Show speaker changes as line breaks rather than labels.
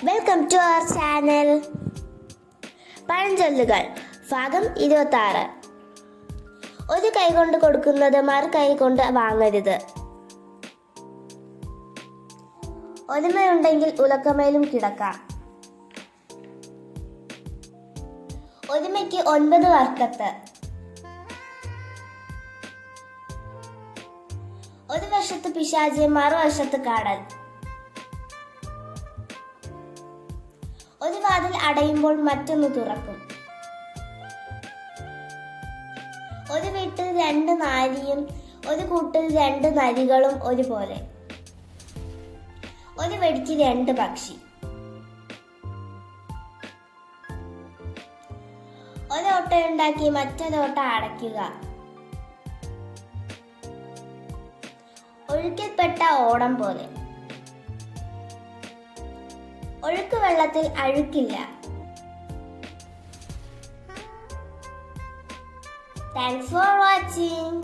Welcome to our channel. പഴഞ്ചൊല്ലുകൾ ഭാഗം 26. ഒരു കൈ കൊണ്ട് കൊടുക്കുന്നത് മറു കൈ കൊണ്ട് വാങ്ങരുത്. ഒരുമയുണ്ടെങ്കിൽ ഉലക്കമേലും കിടക്കാം. ഒരുമയ്ക്ക് 9 വർക്കത്ത്. ഒരു വശത്ത് പിശാച്, മറുവശത്ത് കടൽ. ഒരു വാതിൽ അടയുമ്പോൾ മറ്റൊന്ന് തുറക്കും. ഒരു വീട്ടിൽ 2 നാരിയും ഒരു കൂട്ടിൽ 2 നരികളും ഒരുപോലെ. ഒരു വെടിക്ക് 2 പക്ഷി. ഒരോട്ടയുണ്ടാക്കി മറ്റൊരോട്ട അടയ്ക്കുക. ഒഴുക്കിൽപ്പെട്ട ഓടം പോലെ. ഒഴുക്ക് വെള്ളത്തിൽ അഴുക്കില്ല. Thanks for watching.